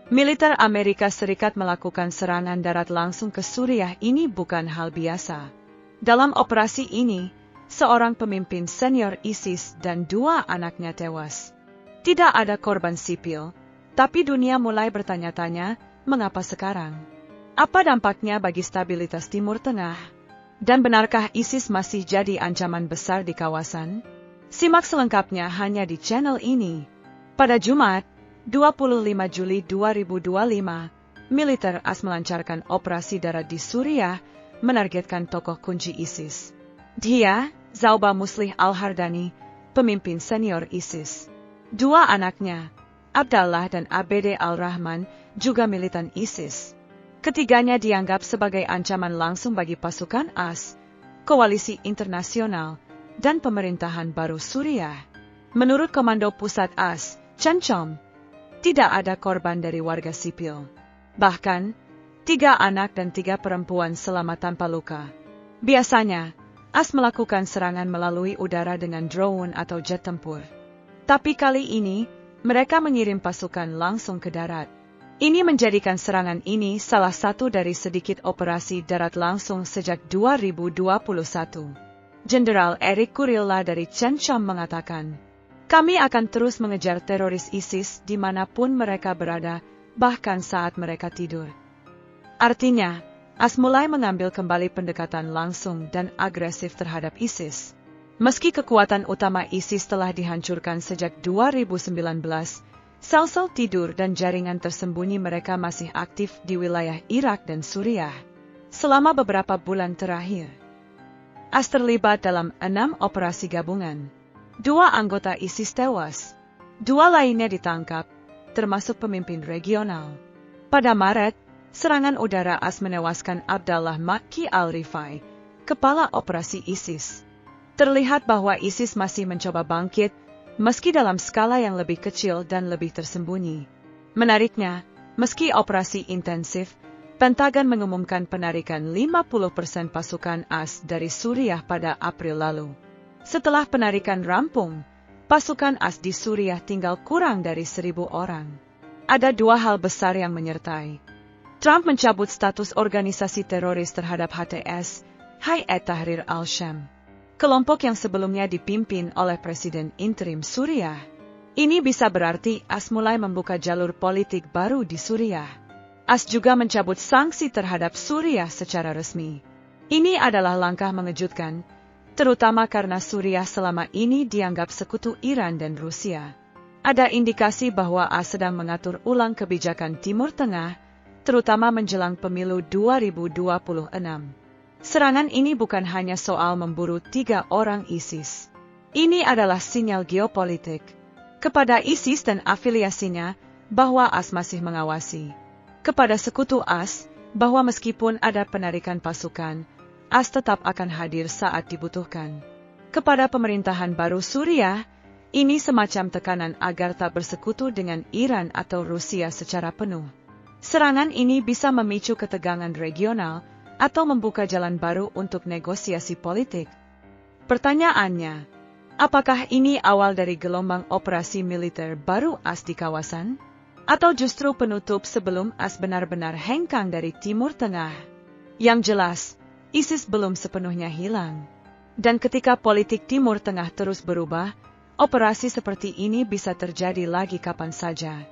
Militer Amerika Serikat melakukan serangan darat langsung ke Suriah ini bukan hal biasa. Dalam operasi ini, seorang pemimpin senior ISIS dan 2 anaknya tewas. Tidak ada korban sipil, tapi dunia mulai bertanya-tanya, mengapa sekarang? Apa dampaknya bagi stabilitas Timur Tengah? Dan benarkah ISIS masih jadi ancaman besar di kawasan? Simak selengkapnya hanya di channel ini. Pada Jumat, 25 Juli 2025, militer AS melancarkan operasi darat di Suriah, menargetkan tokoh kunci ISIS. Dia, Zauba Muslih Al-Hardani, pemimpin senior ISIS. 2 anaknya, Abdallah dan Abd Al-Rahman, juga militan ISIS. Ketiganya dianggap sebagai ancaman langsung bagi pasukan AS, koalisi internasional, dan pemerintahan baru Suriah. Menurut Komando Pusat AS, CENTCOM, tidak ada korban dari warga sipil. Bahkan, 3 anak dan 3 perempuan selamat tanpa luka. Biasanya, AS melakukan serangan melalui udara dengan drone atau jet tempur. Tapi kali ini, mereka mengirim pasukan langsung ke darat. Ini menjadikan serangan ini salah satu dari sedikit operasi darat langsung sejak 2021. Jenderal Eric Kurilla dari CENTCOM mengatakan, "Kami akan terus mengejar teroris ISIS dimanapun mereka berada, bahkan saat mereka tidur." Artinya, AS mulai mengambil kembali pendekatan langsung dan agresif terhadap ISIS. Meski kekuatan utama ISIS telah dihancurkan sejak 2019, sel-sel tidur dan jaringan tersembunyi mereka masih aktif di wilayah Irak dan Suriah. Selama beberapa bulan terakhir, AS terlibat dalam 6 operasi gabungan. 2 anggota ISIS tewas, 2 lainnya ditangkap, termasuk pemimpin regional. Pada Maret, serangan udara AS menewaskan Abdallah Makki Al-Rifai, kepala operasi ISIS. Terlihat bahwa ISIS masih mencoba bangkit, meski dalam skala yang lebih kecil dan lebih tersembunyi. Menariknya, meski operasi intensif, Pentagon mengumumkan penarikan 50% pasukan AS dari Suriah pada April lalu. Setelah penarikan rampung, pasukan AS di Suriah tinggal kurang dari 1.000 orang. Ada 2 hal besar yang menyertai. Trump mencabut status organisasi teroris terhadap HTS, Hayat Tahrir al-Syam, kelompok yang sebelumnya dipimpin oleh Presiden interim Suriah. Ini bisa berarti AS mulai membuka jalur politik baru di Suriah. AS juga mencabut sanksi terhadap Suriah secara resmi. Ini adalah langkah mengejutkan, terutama karena Suriah selama ini dianggap sekutu Iran dan Rusia. Ada indikasi bahwa AS sedang mengatur ulang kebijakan Timur Tengah, terutama menjelang pemilu 2026. Serangan ini bukan hanya soal memburu 3 orang ISIS. Ini adalah sinyal geopolitik kepada ISIS dan afiliasinya bahwa AS masih mengawasi. Kepada sekutu AS, bahwa meskipun ada penarikan pasukan, AS tetap akan hadir saat dibutuhkan. Kepada pemerintahan baru Suriah, ini semacam tekanan agar tak bersekutu dengan Iran atau Rusia secara penuh. Serangan ini bisa memicu ketegangan regional atau membuka jalan baru untuk negosiasi politik. Pertanyaannya, apakah ini awal dari gelombang operasi militer baru AS di kawasan? Atau justru penutup sebelum AS benar-benar hengkang dari Timur Tengah? Yang jelas, ISIS belum sepenuhnya hilang. Dan ketika politik Timur Tengah terus berubah, operasi seperti ini bisa terjadi lagi kapan saja.